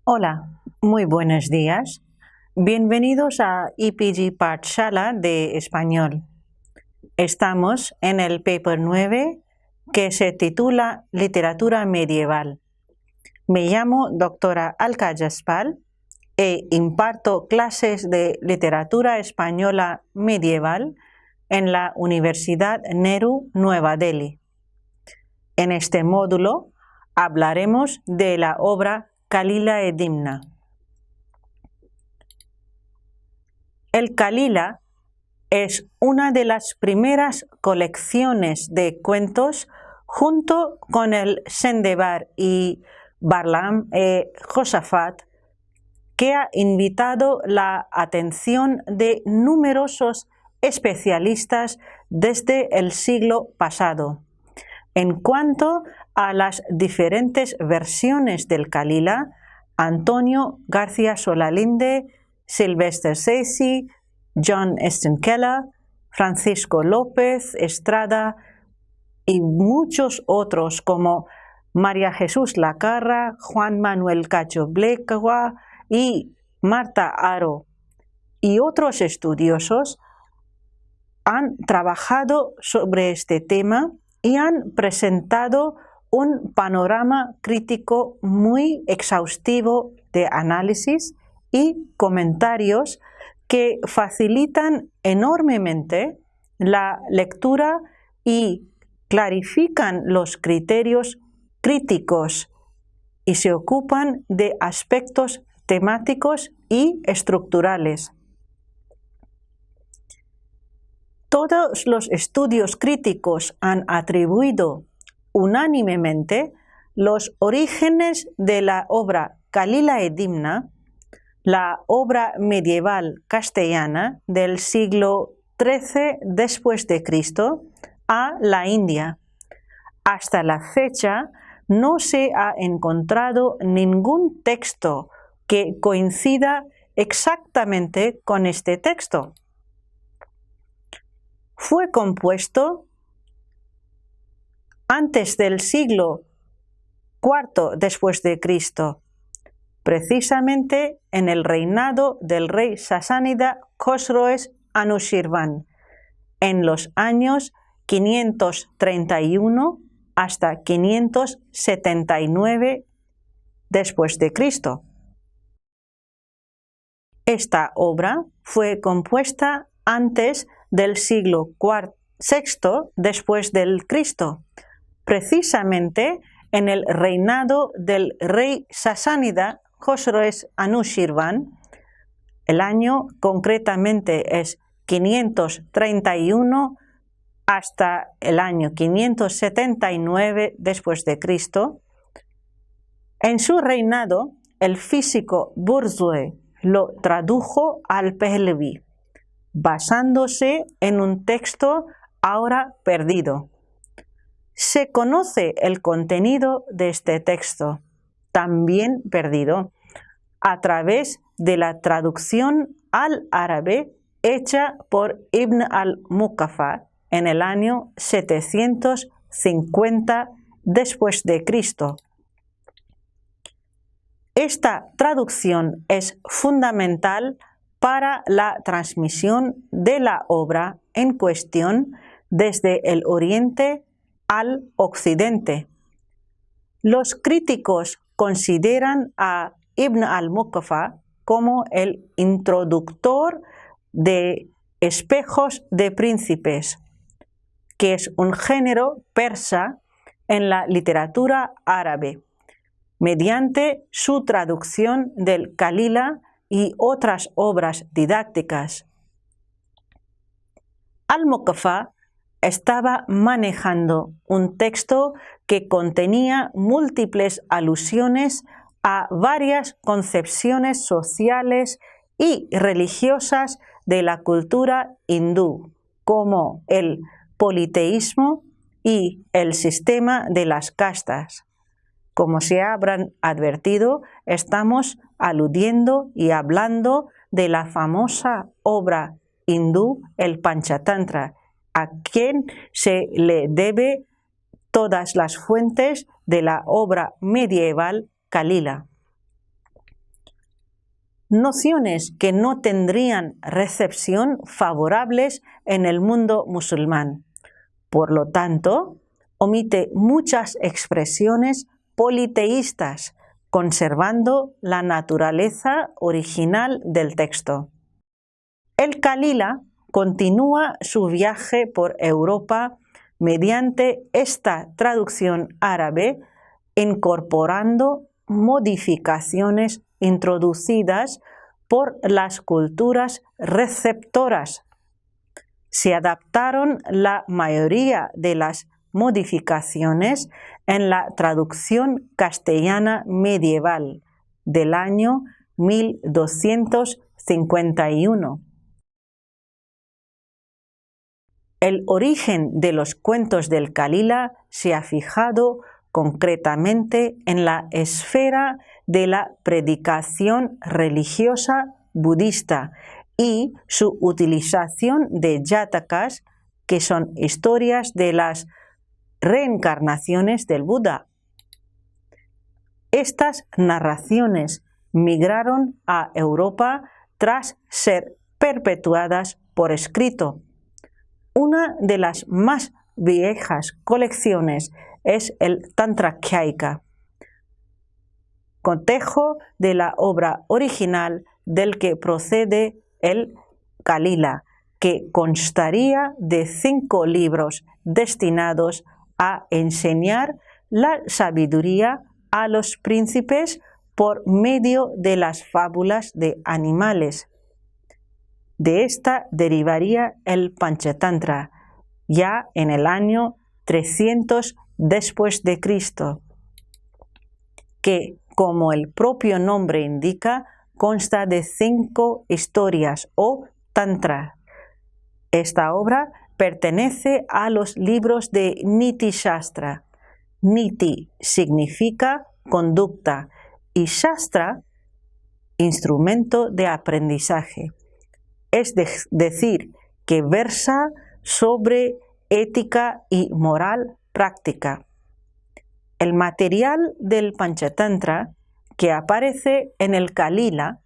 Hola, muy buenos días. Bienvenidos a EPG Pathshala de Español. Estamos en el paper 9 que se titula Literatura Medieval. Me llamo doctora Alka Jaspal e imparto clases de literatura española medieval en la Universidad Nehru, Nueva Delhi. En este módulo hablaremos de la obra Kalila-e-Dimna. El Kalila es una de las primeras colecciones de cuentos junto con el Sendebar y Barlaam-e-Josafat que ha invitado la atención de numerosos especialistas desde el siglo pasado. En cuanto a las diferentes versiones del Kalila, Antonio García Solalinde, Sylvester Sesi, John Esten Keller, Francisco López Estrada y muchos otros como María Jesús Lacarra, Juan Manuel Cacho Blecua y Marta Haro y otros estudiosos han trabajado sobre este tema y han presentado un panorama crítico muy exhaustivo de análisis y comentarios que facilitan enormemente la lectura y clarifican los criterios críticos y se ocupan de aspectos temáticos y estructurales. Todos los estudios críticos han atribuido unánimemente los orígenes de la obra Kalila-e-Dimna, la obra medieval castellana del siglo XIII después de Cristo, a la India. Hasta la fecha no se ha encontrado ningún texto que coincida exactamente con este texto. Fue compuesto antes del siglo IV después de Cristo, precisamente en el reinado del rey sasánida Khosroes Anushirvan, en los años 531 hasta 579 después de Cristo. Esta obra fue compuesta antes del siglo VI después del Cristo, precisamente en el reinado del rey sasánida Khosroes Anushirvan. El año concretamente es 531 hasta el año 579 después de Cristo. En su reinado, el físico Burzue lo tradujo al Pahlavi, basándose en un texto ahora perdido. Se conoce el contenido de este texto, también perdido, a través de la traducción al árabe hecha por Ibn al-Muqaffa en el año 750 después de Cristo. Esta traducción es fundamental para la transmisión de la obra en cuestión desde el Oriente al Occidente. Los críticos consideran a Ibn al-Muqaffa como el introductor de Espejos de Príncipes, que es un género persa en la literatura árabe, mediante su traducción del Kalila y otras obras didácticas. Al-Muqaffa estaba manejando un texto que contenía múltiples alusiones a varias concepciones sociales y religiosas de la cultura hindú, como el politeísmo y el sistema de las castas. Como se habrán advertido, estamos aludiendo y hablando de la famosa obra hindú, el Panchatantra, a quien se le debe todas las fuentes de la obra medieval Kalila. nociones que no tendrían recepción favorables en el mundo musulmán. Por lo tanto, omite muchas expresiones politeístas, conservando la naturaleza original del texto. El Kalila continúa su viaje por Europa mediante esta traducción árabe, incorporando modificaciones introducidas por las culturas receptoras. Se adaptaron la mayoría de las modificaciones en la traducción castellana medieval del año 1251. El origen de los cuentos del Kalila se ha fijado concretamente en la esfera de la predicación religiosa budista y su utilización de jatakas, que son historias de las reencarnaciones del Buda. Estas narraciones migraron a Europa tras ser perpetuadas por escrito. Una de las más viejas colecciones es el Tantrakyaika, cotejo de la obra original del que procede el Kalila, que constaría de 5 libros destinados a enseñar la sabiduría a los príncipes por medio de las fábulas de animales. De esta derivaría el Panchatantra, ya en el año 300 después de Cristo, que, como el propio nombre indica, consta de 5 historias o tantra. Esta obra pertenece a los libros de Niti Shastra. Niti significa conducta y Shastra, instrumento de aprendizaje. Es decir, que versa sobre ética y moral práctica. El material del Panchatantra que aparece en el Kalila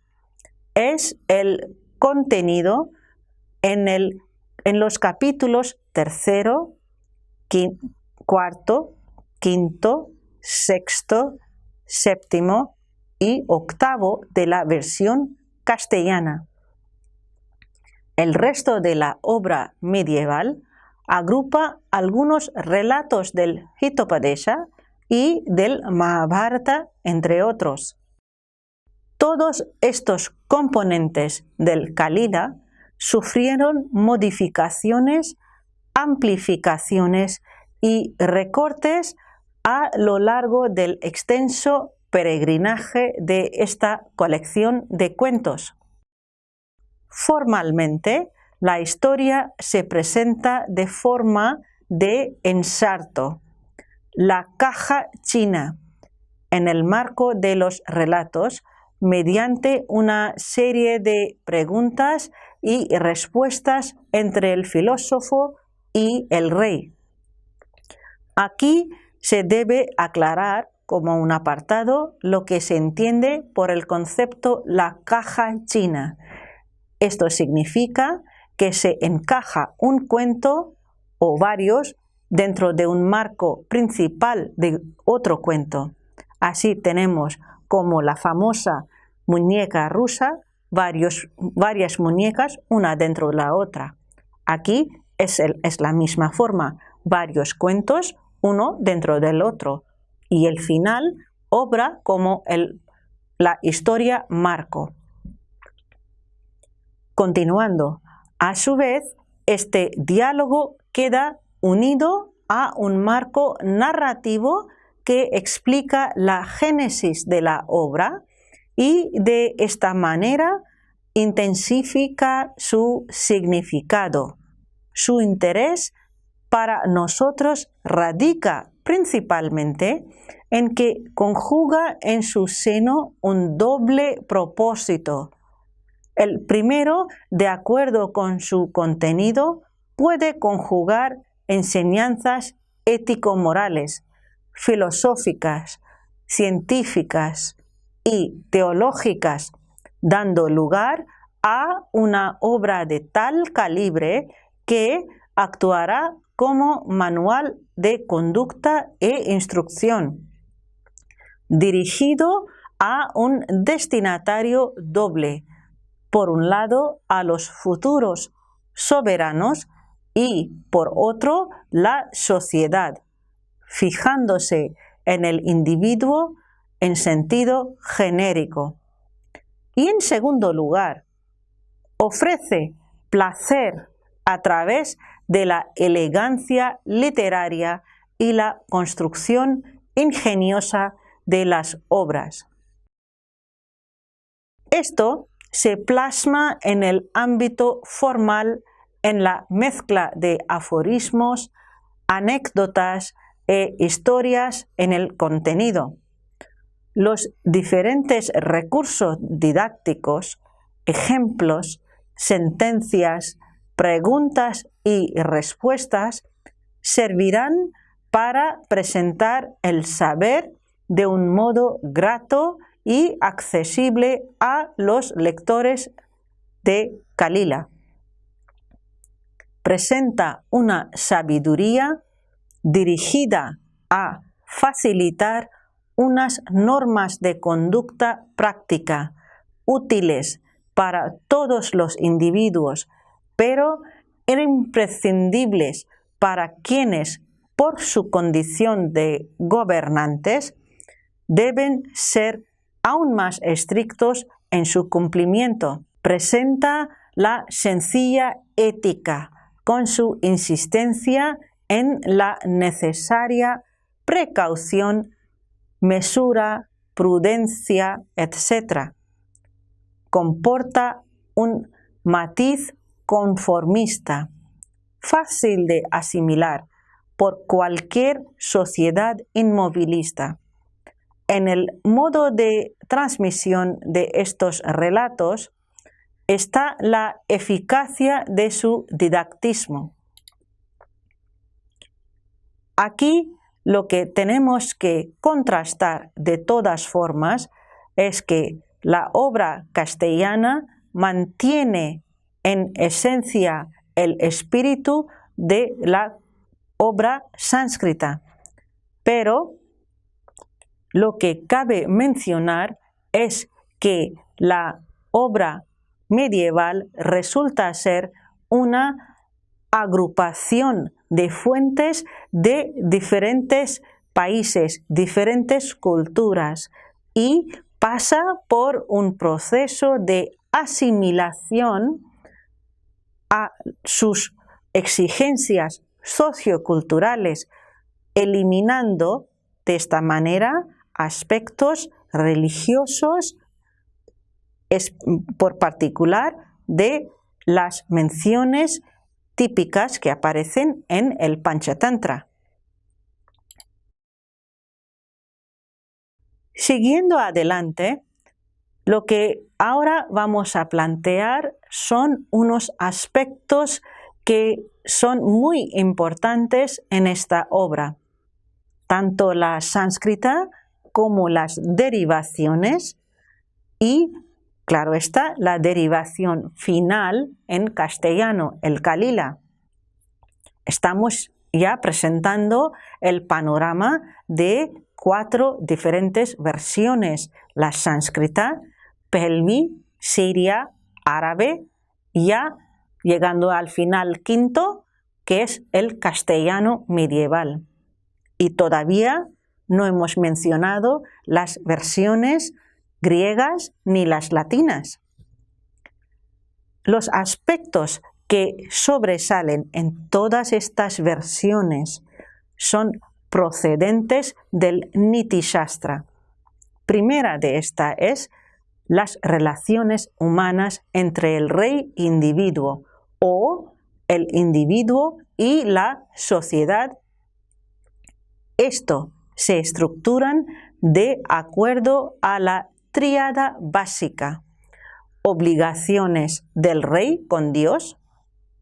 es el contenido en los capítulos 3, 4, 5, 6, 7 y 8 de la versión castellana. El resto de la obra medieval agrupa algunos relatos del Hitopadesha y del Mahabharata, entre otros. Todos estos componentes del Kalila sufrieron modificaciones, amplificaciones y recortes a lo largo del extenso peregrinaje de esta colección de cuentos. Formalmente, la historia se presenta de forma de ensarto, la caja china, en el marco de los relatos, mediante una serie de preguntas y respuestas entre el filósofo y el rey. Aquí se debe aclarar como un apartado lo que se entiende por el concepto la caja china. Esto significa que se encaja un cuento o varios dentro de un marco principal de otro cuento. Así tenemos como la famosa muñeca rusa, varias muñecas, una dentro de la otra. Aquí es la misma forma, varios cuentos, uno dentro del otro. Y el final obra como la historia marco. Continuando, a su vez, este diálogo queda unido a un marco narrativo que explica la génesis de la obra y de esta manera intensifica su significado. Su interés para nosotros radica principalmente en que conjuga en su seno un doble propósito. El primero, de acuerdo con su contenido, puede conjugar enseñanzas ético-morales, filosóficas, científicas y teológicas dando lugar a una obra de tal calibre que actuará como manual de conducta e instrucción, dirigido a un destinatario doble, por un lado a los futuros soberanos y por otro la sociedad, fijándose en el individuo en sentido genérico. Y en segundo lugar, ofrece placer a través de la elegancia literaria y la construcción ingeniosa de las obras. Esto se plasma en el ámbito formal en la mezcla de aforismos, anécdotas e historias en el contenido. Los diferentes recursos didácticos, ejemplos, sentencias, preguntas y respuestas servirán para presentar el saber de un modo grato y accesible a los lectores de Kalila. Presenta una sabiduría dirigida a facilitar unas normas de conducta práctica útiles para todos los individuos, pero imprescindibles para quienes, por su condición de gobernantes, deben ser aún más estrictos en su cumplimiento. Presenta la sencilla ética con su insistencia en la necesaria precaución, mesura, prudencia, etc. Comporta un matiz conformista, fácil de asimilar por cualquier sociedad inmovilista. En el modo de transmisión de estos relatos está la eficacia de su didactismo. Aquí lo que tenemos que contrastar de todas formas es que la obra castellana mantiene en esencia el espíritu de la obra sánscrita, pero lo que cabe mencionar es que la obra medieval resulta ser una agrupación de fuentes de diferentes países, diferentes culturas, y pasa por un proceso de asimilación a sus exigencias socioculturales, eliminando de esta manera aspectos religiosos, por particular de las menciones típicas que aparecen en el Panchatantra. Siguiendo adelante, lo que ahora vamos a plantear son unos aspectos que son muy importantes en esta obra, tanto la sánscrita como las derivaciones y, claro está, la derivación final en castellano, el Kalila. Estamos ya presentando el panorama de 4 diferentes versiones: la sánscrita, Pelmi, siria, árabe, ya llegando al final quinto, que es el castellano medieval. Y todavía no hemos mencionado las versiones griegas ni las latinas. Los aspectos que sobresalen en todas estas versiones son procedentes del Niti Shastra. Primera de esta es las relaciones humanas entre el rey e individuo, o el individuo y la sociedad. Esto se estructuran de acuerdo a la tríada básica: obligaciones del rey con Dios,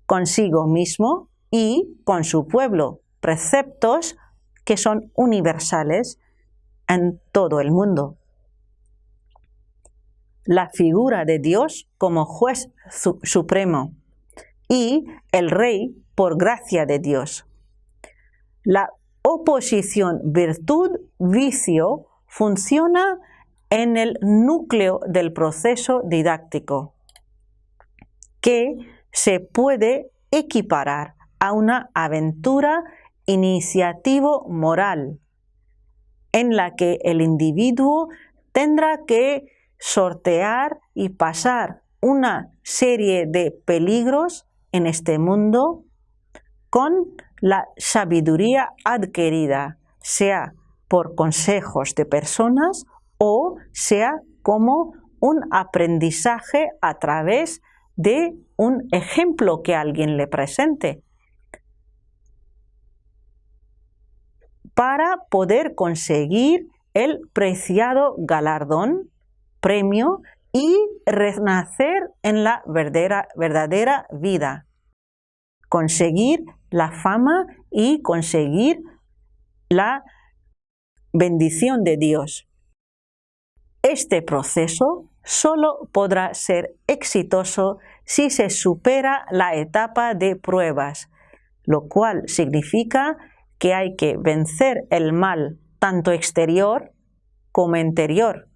consigo mismo y con su pueblo, preceptos que son universales en todo el mundo. la figura de Dios como juez supremo y el rey por gracia de Dios. La oposición virtud-vicio funciona en el núcleo del proceso didáctico, que se puede equiparar a una aventura iniciativo-moral, en la que el individuo tendrá que sortear y pasar una serie de peligros en este mundo con la sabiduría adquirida, sea por consejos de personas o sea como un aprendizaje a través de un ejemplo que alguien le presente, para poder conseguir el preciado galardón, premio y renacer en la verdadera vida, conseguir la fama y conseguir la bendición de Dios. Este proceso solo podrá ser exitoso si se supera la etapa de pruebas, lo cual significa que hay que vencer el mal tanto exterior como interior.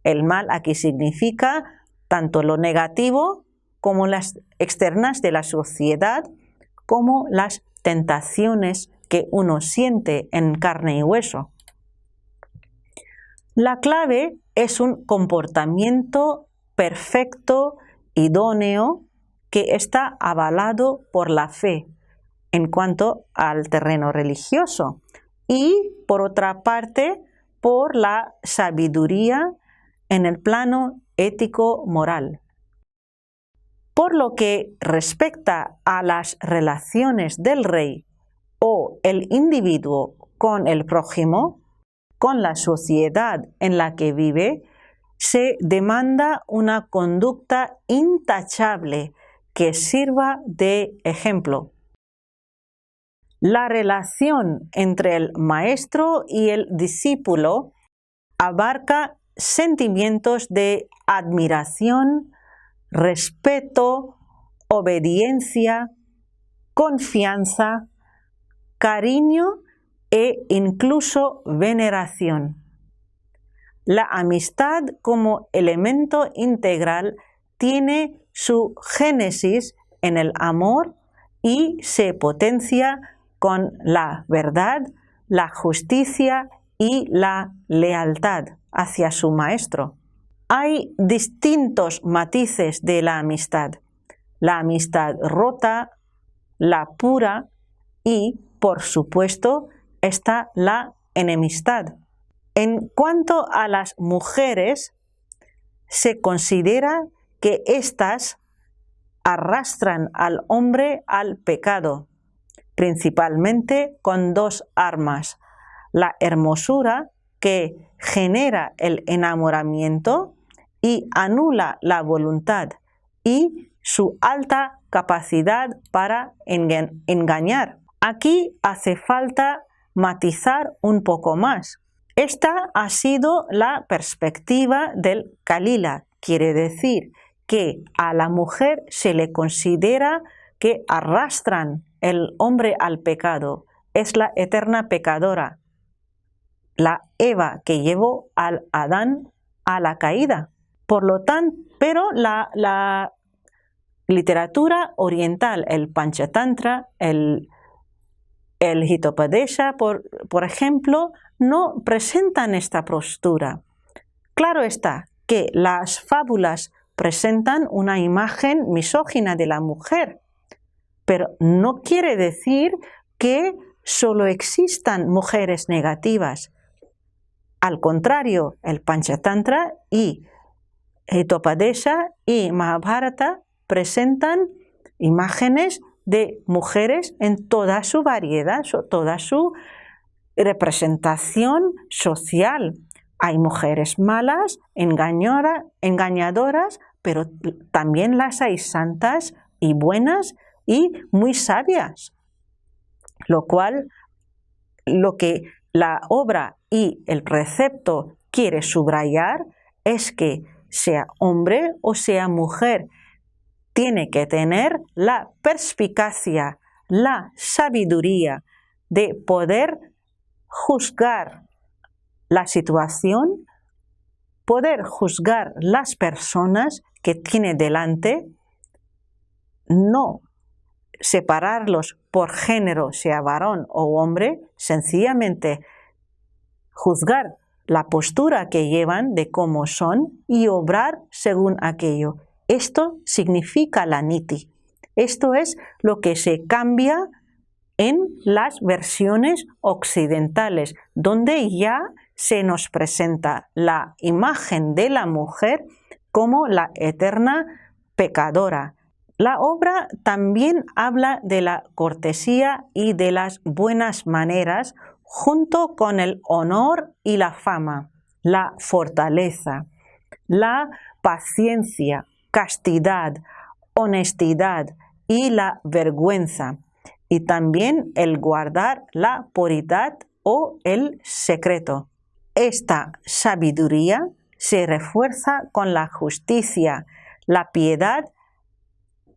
El mal aquí significa tanto lo negativo como las externas de la sociedad, como las tentaciones que uno siente en carne y hueso. La clave es un comportamiento perfecto, idóneo, que está avalado por la fe en cuanto al terreno religioso y, por otra parte, por la sabiduría en el plano ético-moral. Por lo que respecta a las relaciones del rey o el individuo con el prójimo, con la sociedad en la que vive, se demanda una conducta intachable que sirva de ejemplo. La relación entre el maestro y el discípulo abarca sentimientos de admiración, respeto, obediencia, confianza, cariño e incluso veneración. La amistad como elemento integral tiene su génesis en el amor y se potencia con la verdad, la justicia y la lealtad hacia su maestro. Hay distintos matices de la amistad rota, la pura y, por supuesto, está la enemistad. En cuanto a las mujeres, se considera que éstas arrastran al hombre al pecado, principalmente con dos armas: la hermosura, que genera el enamoramiento y anula la voluntad, y su alta capacidad para engañar. Aquí hace falta matizar un poco más. Esta ha sido la perspectiva del Kalila, quiere decir que a la mujer se le considera que arrastran el hombre al pecado, es la eterna pecadora, la Eva que llevó al Adán a la caída. Por lo tanto, pero la literatura oriental, el Panchatantra, el Hitopadesha, por ejemplo, no presentan esta postura. Claro está que las fábulas presentan una imagen misógina de la mujer, pero no quiere decir que solo existan mujeres negativas. Al contrario, el Panchatantra y Hitopadesha y Mahabharata presentan imágenes de mujeres en toda su variedad, toda su representación social. Hay mujeres malas, engañadoras, pero también las hay santas y buenas y muy sabias. Lo que la obra y el precepto quiere subrayar es que sea hombre o sea mujer, tiene que tener la perspicacia, la sabiduría de poder juzgar la situación, poder juzgar las personas que tiene delante, no separarlos por género, sea varón o hombre, sencillamente juzgar la postura que llevan de cómo son y obrar según aquello. Esto significa la niti. Esto es lo que se cambia en las versiones occidentales, donde ya se nos presenta la imagen de la mujer como la eterna pecadora. La obra también habla de la cortesía y de las buenas maneras junto con el honor y la fama, la fortaleza, la paciencia, castidad, honestidad y la vergüenza, y también el guardar la puridad o el secreto. Esta sabiduría se refuerza con la justicia, la piedad,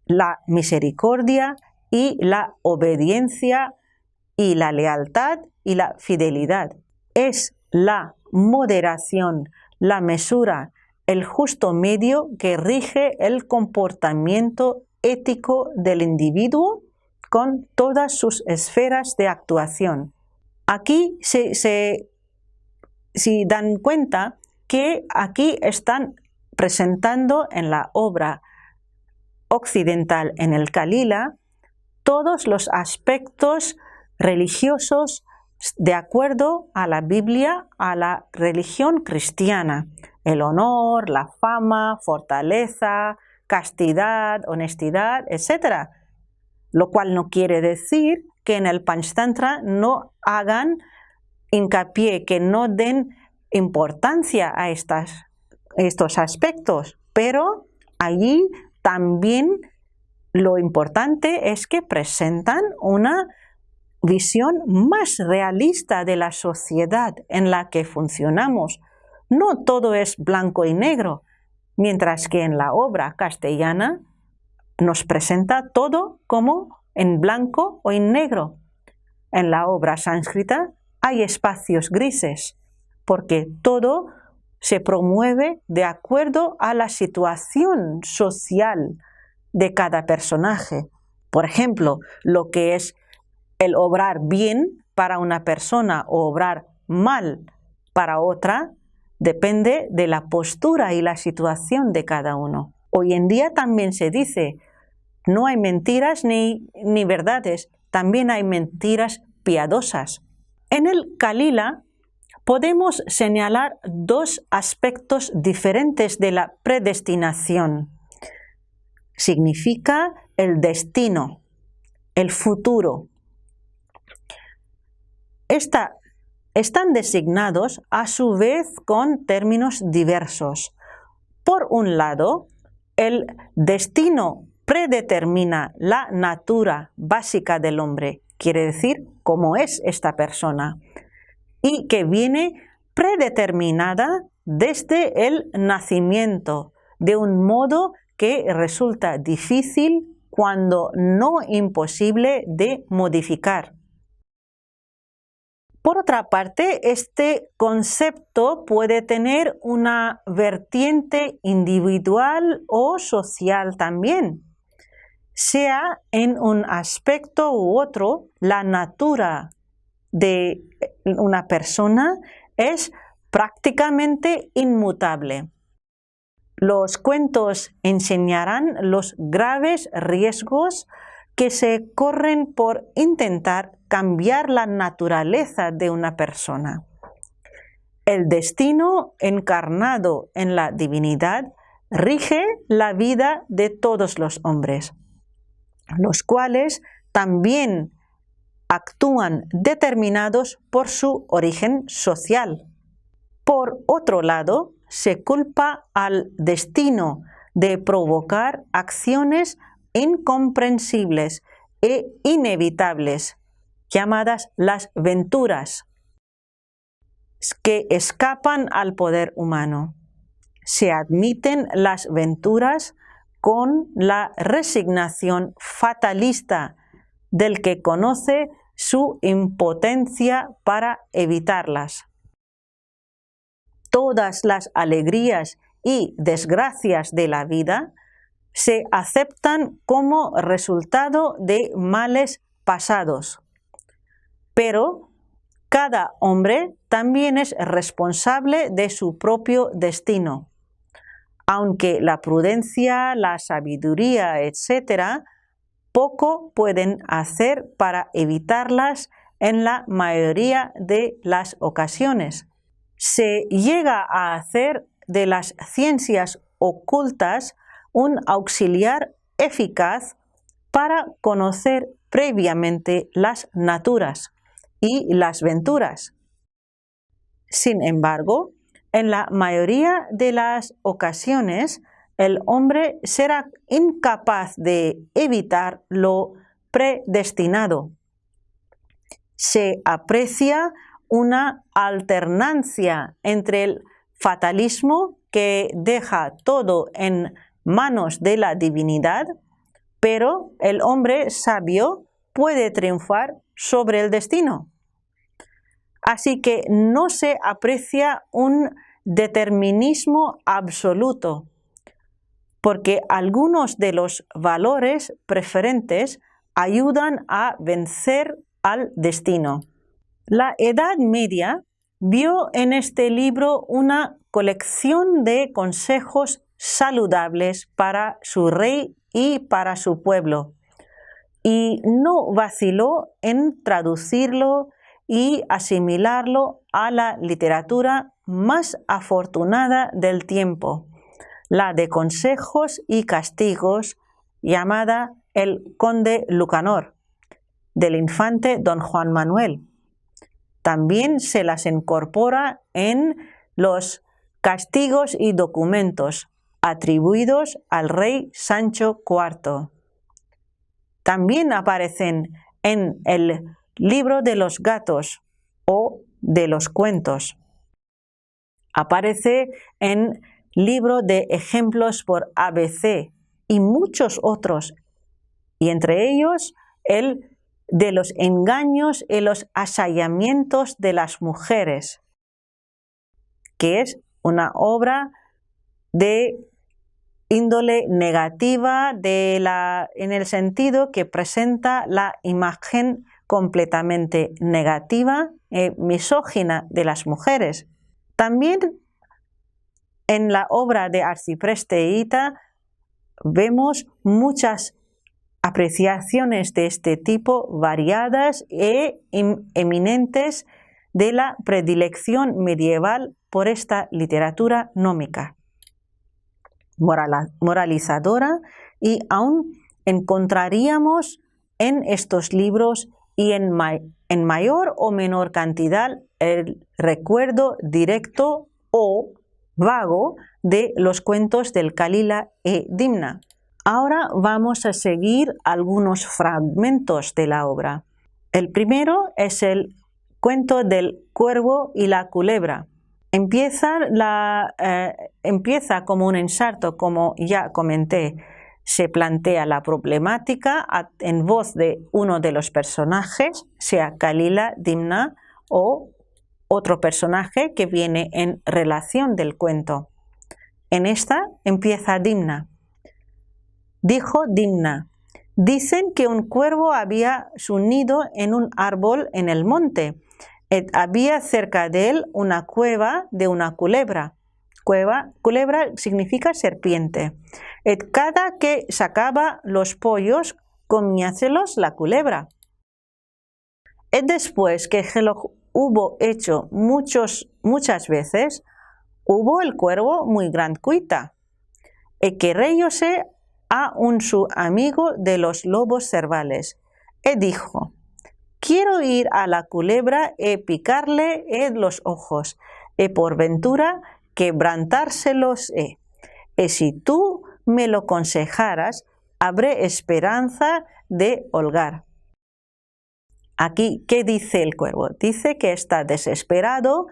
la misericordia y la obediencia y la lealtad y la fidelidad. Es la moderación, la mesura, el justo medio que rige el comportamiento ético del individuo con todas sus esferas de actuación. Aquí se dan cuenta que aquí están presentando en la obra occidental, en el Kalila, todos los aspectos religiosos de acuerdo a la Biblia, a la religión cristiana: el honor, la fama, fortaleza, castidad, honestidad, etc. Lo cual no quiere decir que en el Panchtantra no hagan hincapié, que no den importancia a estos aspectos, pero allí también lo importante es que presentan una visión más realista de la sociedad en la que funcionamos. No todo es blanco y negro, mientras que en la obra castellana nos presenta todo como en blanco o en negro. En la obra sánscrita hay espacios grises, porque todo se promueve de acuerdo a la situación social de cada personaje. Por ejemplo, lo que es el obrar bien para una persona o obrar mal para otra depende de la postura y la situación de cada uno. Hoy en día también se dice: no hay mentiras ni verdades, también hay mentiras piadosas. En el Kalila podemos señalar dos aspectos diferentes de la predestinación. Significa el destino, el futuro. Están designados a su vez con términos diversos. Por un lado, el destino predetermina la natura básica del hombre, quiere decir cómo es esta persona, y que viene predeterminada desde el nacimiento, de un modo que resulta difícil, cuando no imposible, de modificar. Por otra parte, este concepto puede tener una vertiente individual o social también. Sea en un aspecto u otro, la natura de una persona es prácticamente inmutable. Los cuentos enseñarán los graves riesgos que se corren por intentar cambiar la naturaleza de una persona. El destino encarnado en la divinidad rige la vida de todos los hombres, los cuales también actúan determinados por su origen social. Por otro lado, se culpa al destino de provocar acciones incomprensibles e inevitables, llamadas las venturas, que escapan al poder humano. se admiten las venturas con la resignación fatalista del que conoce su impotencia para evitarlas. Todas las alegrías y desgracias de la vida se aceptan como resultado de males pasados, pero cada hombre también es responsable de su propio destino, aunque la prudencia, la sabiduría, etc., poco pueden hacer para evitarlas en la mayoría de las ocasiones. Se llega a hacer de las ciencias ocultas un auxiliar eficaz para conocer previamente las naturas y las venturas. Sin embargo, en la mayoría de las ocasiones, el hombre será incapaz de evitar lo predestinado. Se aprecia una alternancia entre el fatalismo, que deja todo en manos de la divinidad, pero el hombre sabio puede triunfar sobre el destino. Así que no se aprecia un determinismo absoluto, porque algunos de los valores preferentes ayudan a vencer al destino. La Edad Media vio en este libro una colección de consejos saludables para su rey y para su pueblo, y no vaciló en traducirlo y asimilarlo a la literatura más afortunada del tiempo, la de consejos y castigos, llamada El Conde Lucanor, del infante don Juan Manuel. También se las incorpora en los castigos y documentos atribuidos al rey Sancho IV. También aparecen en el libro de los gatos o de los cuentos. Aparece en libro de ejemplos por ABC y muchos otros, y entre ellos el de los engaños y los asallamientos de las mujeres, que es una obra de índole negativa en el sentido que presenta la imagen completamente negativa y misógina de las mujeres. También en la obra de Arcipreste Ita vemos muchas apreciaciones de este tipo variadas e eminentes de la predilección medieval por esta literatura nómica, moralizadora, y aún encontraríamos en estos libros y en mayor o menor cantidad el recuerdo directo o vago de los cuentos del Calila e Dimna. Ahora vamos a seguir algunos fragmentos de la obra. El primero es el cuento del cuervo y la culebra. Empieza como un ensarto, como ya comenté. Se plantea la problemática en voz de uno de los personajes, sea Calila, Dimna o otro personaje que viene en relación del cuento. En esta empieza Dimna. Dijo Dimna: dicen que un cuervo había su nido en un árbol en el monte. Había cerca de él una cueva de una culebra. Culebra significa serpiente. Cada que sacaba los pollos, comíaselos la culebra. Después que se lo hubo hecho muchas veces, hubo el cuervo muy gran cuita, querellóse a un su amigo de los lobos cervales, dijo: quiero ir a la culebra picarle los ojos, por ventura quebrantárselos si tú me lo aconsejaras, habré esperanza de holgar. Aquí, ¿qué dice el cuervo? Dice que está desesperado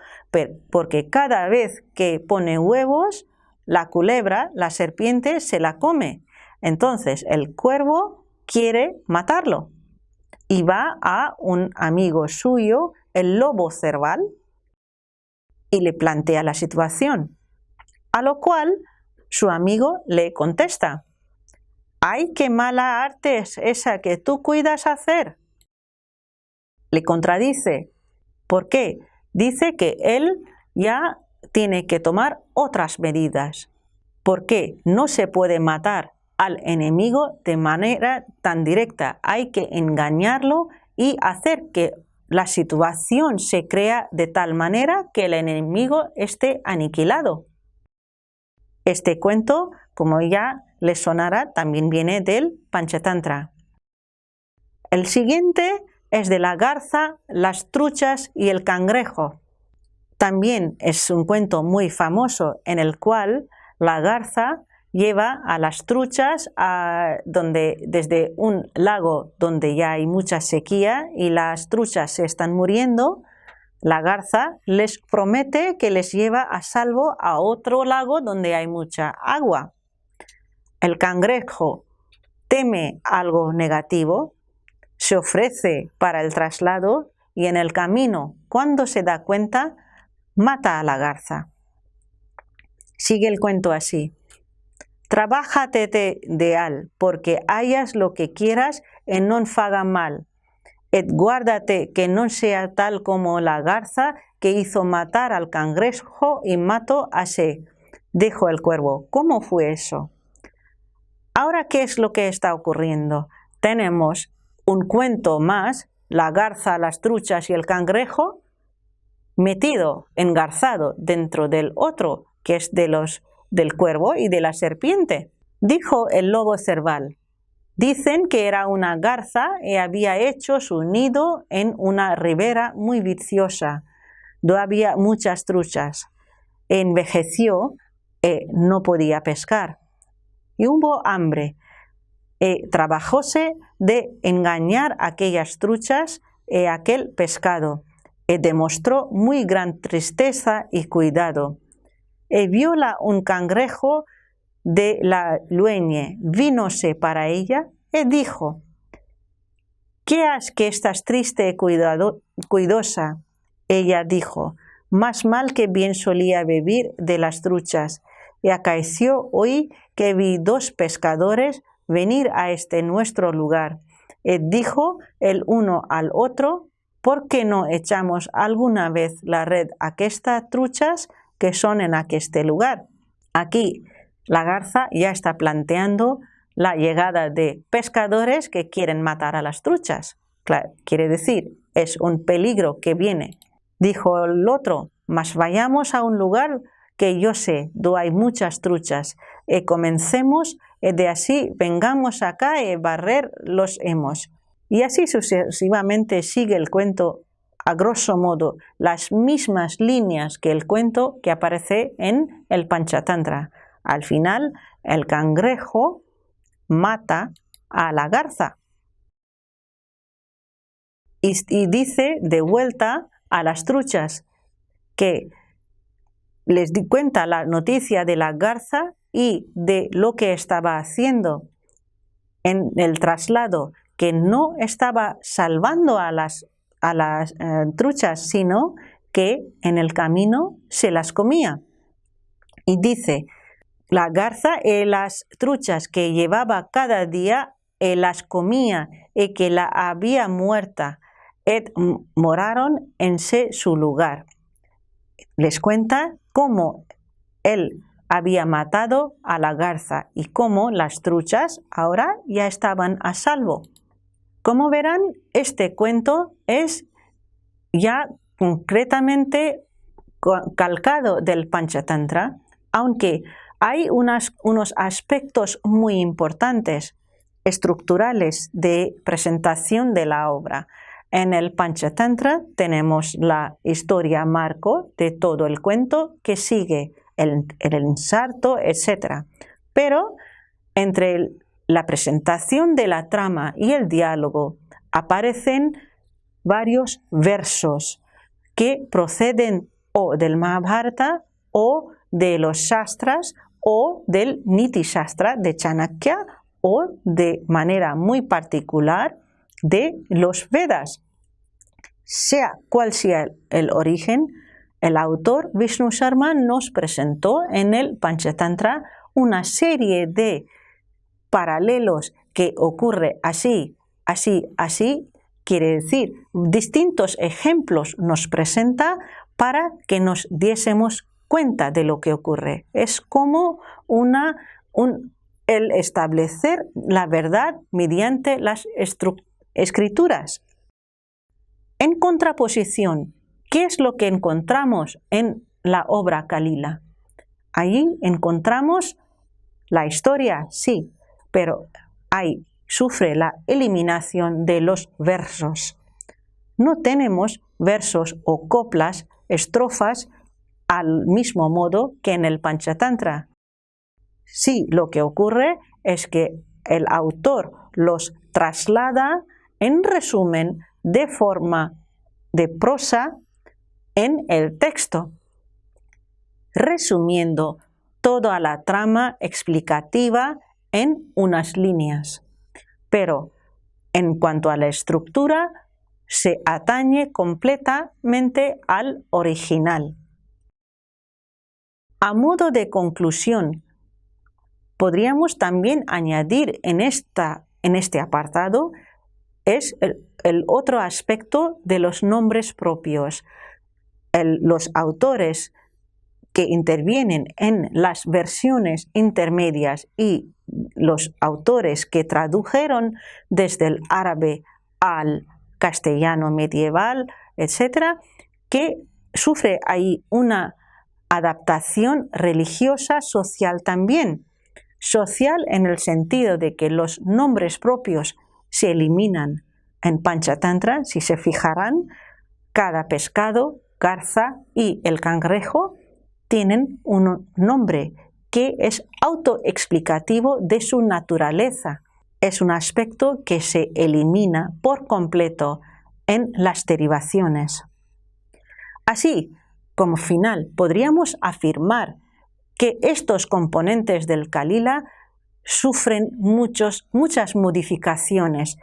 porque cada vez que pone huevos, la culebra, la serpiente, se la come. Entonces el cuervo quiere matarlo y va a un amigo suyo, el lobo cerval, y le plantea la situación, a lo cual su amigo le contesta: ¡ay, qué mala arte es esa que tú cuidas hacer! Le contradice. ¿Por qué? Dice que él ya tiene que tomar otras medidas, porque no se puede matar al enemigo de manera tan directa. Hay que engañarlo y hacer que la situación se crea de tal manera que el enemigo esté aniquilado. Este cuento, como ya les sonará, también viene del Panchatantra. El siguiente es de la garza, las truchas y el cangrejo. También es un cuento muy famoso en el cual la garza lleva a las truchas desde un lago donde ya hay mucha sequía y las truchas se están muriendo. La garza les promete que les lleva a salvo a otro lago donde hay mucha agua. El cangrejo teme algo negativo, se ofrece para el traslado y en el camino, cuando se da cuenta, mata a la garza. Sigue el cuento así: trabájate de al, porque hayas lo que quieras e non faga mal. Et guárdate que no sea tal como la garza que hizo matar al cangrejo y mató a se. Dijo el cuervo: ¿cómo fue eso? Ahora, ¿qué es lo que está ocurriendo? Tenemos un cuento más, la garza, las truchas y el cangrejo, metido, engarzado dentro del otro, que es del cuervo y de la serpiente. Dijo el lobo cerval: dicen que era una garza y había hecho su nido en una ribera muy viciosa, donde había muchas truchas. Envejeció y no podía pescar. Y hubo hambre. Trabajóse de engañar a aquellas truchas y aquel pescado. Y demostró muy gran tristeza y cuidado. Y viola un cangrejo de la lueñe, vínose para ella y dijo: ¿qué has que estás triste y cuidosa? Ella dijo: más mal que bien solía vivir de las truchas, y acaeció hoy que vi 2 pescadores venir a este nuestro lugar. Y dijo el uno al otro: ¿por qué no echamos alguna vez la red a estas truchas que son en aqueste lugar? Aquí la garza ya está planteando la llegada de pescadores que quieren matar a las truchas. Claro, quiere decir, es un peligro que viene. Dijo el otro: mas vayamos a un lugar que yo sé, donde hay muchas truchas, y comencemos, y de así vengamos acá y barrer los hemos. Y así sucesivamente sigue el cuento, a grosso modo, las mismas líneas que el cuento que aparece en el Panchatantra. Al final, el cangrejo mata a la garza y dice de vuelta a las truchas que les di cuenta la noticia de la garza y de lo que estaba haciendo en el traslado, que no estaba salvando a las truchas, sino que en el camino se las comía. Y dice: la garza y las truchas que llevaba cada día las comía y que la había muerta, et moraron en su lugar. Les cuenta cómo él había matado a la garza y cómo las truchas ahora ya estaban a salvo. Como verán, este cuento es ya concretamente calcado del Panchatantra, aunque hay unos aspectos muy importantes, estructurales, de presentación de la obra. En el Panchatantra tenemos la historia marco de todo el cuento que sigue el ensarto, etc. Pero entre la presentación de la trama y el diálogo aparecen varios versos que proceden o del Mahabharata o de los Shastras o del Niti Shastra de Chanakya o de manera muy particular de los Vedas. Sea cual sea el origen, el autor Vishnu Sharma nos presentó en el Panchatantra una serie de paralelos que ocurre así, así, así, quiere decir, distintos ejemplos nos presenta para que nos diésemos cuenta de lo que ocurre. Es como el establecer la verdad mediante las escrituras. En contraposición, ¿qué es lo que encontramos en la obra Kalila? Allí encontramos la historia, sí, pero ahí sufre la eliminación de los versos. No tenemos versos o coplas, estrofas, al mismo modo que en el Panchatantra. Sí, lo que ocurre es que el autor los traslada en resumen de forma de prosa en el texto, resumiendo toda la trama explicativa en unas líneas. Pero en cuanto a la estructura, se atañe completamente al original. A modo de conclusión, podríamos también añadir en este apartado es el otro aspecto de los nombres propios. Los autores que intervienen en las versiones intermedias y los autores que tradujeron desde el árabe al castellano medieval, etc., que sufre ahí una adaptación religiosa social también. Social en el sentido de que los nombres propios se eliminan en Panchatantra, si se fijarán, cada pescado, garza y el cangrejo tienen un nombre que es autoexplicativo de su naturaleza. Es un aspecto que se elimina por completo en las derivaciones. Así, como final, podríamos afirmar que estos componentes del Kalila sufren muchas modificaciones,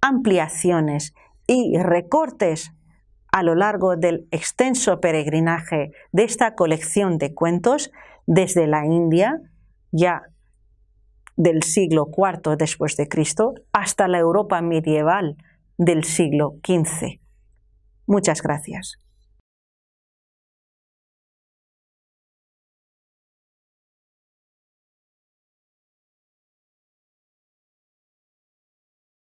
ampliaciones y recortes a lo largo del extenso peregrinaje de esta colección de cuentos desde la India, ya del siglo IV después de Cristo, hasta la Europa medieval del siglo XV. Muchas gracias.